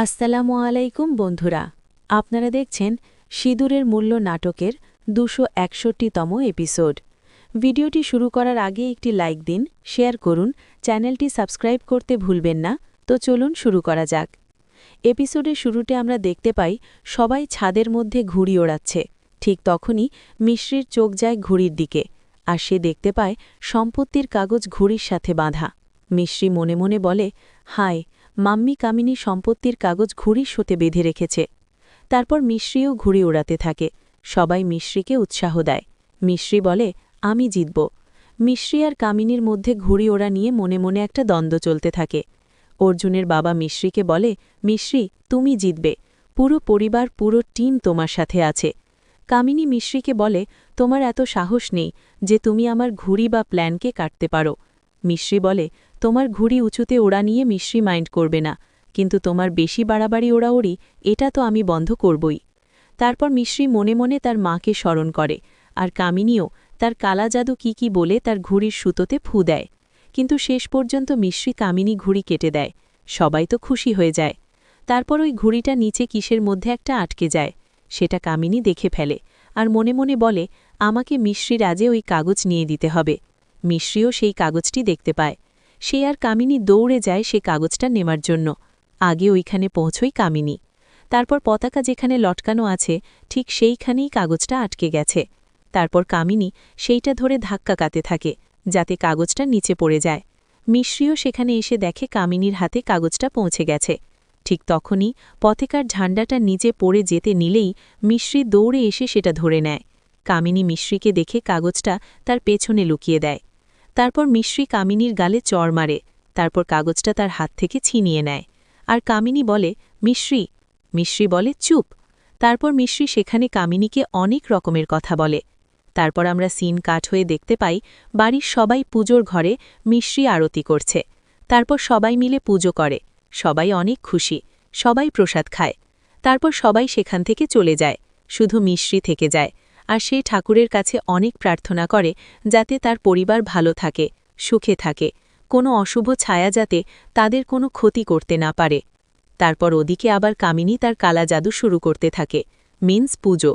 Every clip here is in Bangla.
আসসালামু আলাইকুম বন্ধুরা, আপনারা দেখছেন সিঁদুরের মূল্য নাটকের ২৬১তম এপিসোড। ভিডিওটি শুরু করার আগে একটি লাইক দিন, শেয়ার করুন, চ্যানেলটি সাবস্ক্রাইব করতে ভুলবেন না। তো চলুন শুরু করা যাক। এপিসোডের শুরুতে আমরা দেখতে পাই সবাই ছাদের মধ্যে ঘুড়ি ওড়াচ্ছে। ঠিক তখনই মিশ্রির চোখ যায় ঘুড়ির দিকে, আর সে দেখতে পায় সম্পত্তির কাগজ ঘুড়ির সাথে বাঁধা। মিশ্রি মনে মনে বলে, হায়, মাম্মি কামিনী সম্পত্তির কাগজ ঘুড়ির সাথে বেঁধে রেখেছে। তারপর মিশ্রিও ঘুড়ি ওড়াতে থাকে। সবাই মিশ্রিকে উৎসাহ দেয়। মিশ্রি বলে, আমি জিতব। মিশ্রি আর কামিনীর মধ্যে ঘুড়ি ওড়া নিয়ে মনে মনে একটা দ্বন্দ্ব চলতে থাকে। অর্জুনের বাবা মিশ্রিকে বলে, মিশ্রি, তুমি জিতবে। পুরো পরিবার, পুরো টিম তোমার সাথে আছে। কামিনী মিশ্রিকে বলে, তোমার এত সাহস নেই যে তুমি আমার ঘুড়ি বা প্ল্যানকে কাটতে পারো। মিশ্রি বলে, তোমার ঘুড়ি উঁচুতে ওড়া নিয়ে মিশ্রি মাইন্ড করবে না, কিন্তু তোমার বেশি বাড়াবাড়ি ওড়াওড়ি, এটা তো আমি বন্ধ করবই। তারপর মিশ্রি মনে মনে তার মাকে স্মরণ করে, আর কামিনীও তার কালা জাদু কি বলে তার ঘুড়ির সুতোতে ফু দেয়। কিন্তু শেষ পর্যন্ত মিশ্রি কামিনী ঘুড়ি কেটে দেয়। সবাই তো খুশি হয়ে যায়। তারপর ওই ঘুড়িটা নিচে কিসের মধ্যে একটা আটকে যায়। সেটা কামিনী দেখে ফেলে, আর মনে মনে বলে, আমাকে মিশ্রির আজে ওই কাগজ নিয়ে দিতে হবে। মিশ্রিও সেই কাগজটি দেখতে পায়। সে আর কামিনী দৌড়ে যায় সে কাগজটা নেমার জন্য। আগে ওইখানে পৌঁছই কামিনী। তারপর পতাকা যেখানে লটকানো আছে ঠিক সেইখানেই কাগজটা আটকে গেছে। তারপর কামিনী সেইটা ধরে ধাক্কা কাতে থাকে, যাতে কাগজটা নিচে পড়ে যায়। মিশ্রিও সেখানে এসে দেখে কামিনীর হাতে কাগজটা পৌঁছে গেছে। ঠিক তখনই পতাকার ঝান্ডাটা নিচে পড়ে যেতে নিলেই মিশ্রি দৌড়ে এসে সেটা ধরে নেয়। কামিনী মিশ্রিকে দেখে কাগজটা তার পেছনে লুকিয়ে দেয়। তারপর মিশ্রি কামিনীর গালে চড় মারে। তারপর কাগজটা তার হাত থেকে ছিনিয়ে নেয়। আর কামিনী বলে, মিশ্রি। মিশ্রি বলে, চুপ। তারপর মিশ্রি সেখানে কামিনীকে অনেক রকমের কথা বলে। তারপর আমরা সিন কাট হয়ে দেখতে পাই বাড়ির সবাই পুজোর ঘরে মিশ্রি আরতি করছে। তারপর সবাই মিলে পুজো করে। সবাই অনেক খুশি। সবাই প্রসাদ খায়। তারপর সবাই সেখান থেকে চলে যায়। শুধু মিশ্রি থেকে যায়, আর সে ঠাকুরের কাছে অনেক প্রার্থনা করে যাতে তার পরিবার ভালো থাকে, সুখে থাকে, কোনো অশুভ ছায়া যাতে তাদের কোনো ক্ষতি করতে না পারে। তারপর ওদিকে আবার কামিনী তার কালা জাদু শুরু করতে থাকে, মিন্স পুজো।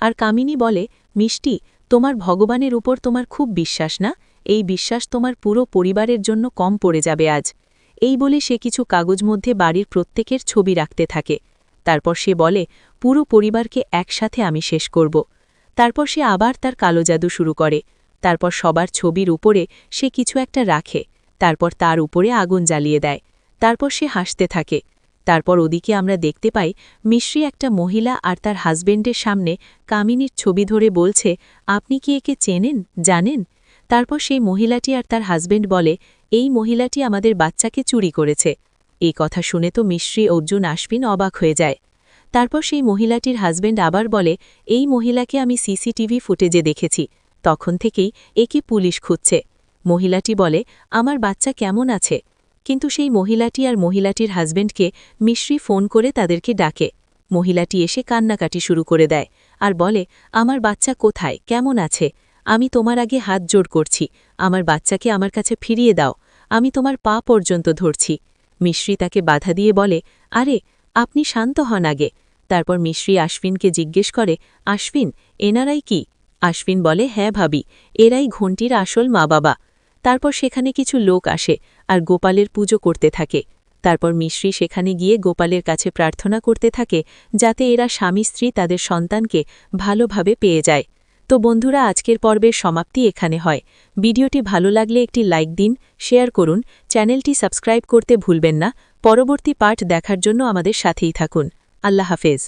আর কামিনী বলে, মিষ্টি, তোমার ভগবানের উপর তোমার খুব বিশ্বাস না? এই বিশ্বাস তোমার পুরো পরিবারের জন্য কম পড়ে যাবে আজ। এই বলে সে কিছু কাগজ মধ্যে বাড়ির প্রত্যেকের ছবি রাখতে থাকে। তারপর সে বলে, পুরো পরিবারকে একসাথে আমি শেষ করব। তারপর সে আবার তার কালো জাদু শুরু করে। তারপর সবার ছবির উপরে সে কিছু একটা রাখে। তারপর তার উপরে আগুন জ্বালিয়ে দেয়। তারপর সে হাসতে থাকে। তারপর ওদিকে আমরা দেখতে পাই মিশ্রি একটা মহিলা আর তার হাজবেন্ডের সামনে কামিনীর ছবি ধরে বলছে, আপনি কি একে চেনেন, জানেন? তারপর সেই মহিলাটি আর তার হাজবেন্ড বলে, এই মহিলাটি আমাদের বাচ্চাকে চুরি করেছে। এই কথা শুনে তো মিশ্রি, অর্জুন, আশ্বিন অবাক হয়ে যায়। তারপর সেই মহিলাটির হাজবেন্ড আবার বলে, এই মহিলাকে আমি সিসিটিভি ফুটেজে দেখেছি, তখন থেকেই একে পুলিশ খুঁজছে। মহিলাটি বলে, আমার বাচ্চা কেমন আছে? কিন্তু সেই মহিলাটি আর মহিলাটির হাজবেন্ডকে মিশ্রি ফোন করে তাদেরকে ডাকে। মহিলাটি এসে কান্নাকাটি শুরু করে দেয় আর বলে, আমার বাচ্চা কোথায়, কেমন আছে? আমি তোমার আগে হাত জোড় করছি, আমার বাচ্চাকে আমার কাছে ফিরিয়ে দাও, আমি তোমার পা পর্যন্ত ধরছি। মিশ্রি তাকে বাধা দিয়ে বলে, আরে, আপনি শান্ত হন আগে। তারপর মিশ্রি আশ্বিনকে জিজ্ঞেস করে, আশ্বিন, এনারাই কি? আশ্বিন বলে, হ্যাঁ ভাবি, এরাই ঘণ্টির আসল মা বাবা। তারপর সেখানে কিছু লোক আসে আর গোপালের পুজো করতে থাকে। তারপর মিশ্রি সেখানে গিয়ে গোপালের কাছে প্রার্থনা করতে থাকে যাতে এরা স্বামী স্ত্রী তাদের সন্তানকে ভালোভাবে পেয়ে যায়। তো বন্ধুরা, আজকের পর্বের সমাপ্তি এখানে হয়। ভিডিওটি ভালো লাগলে একটি লাইক দিন, শেয়ার করুন, চ্যানেলটি সাবস্ক্রাইব করতে ভুলবেন না। পরবর্তী পার্ট দেখার জন্য আমাদের সাথেই থাকুন। আল্লাহ হাফেজ।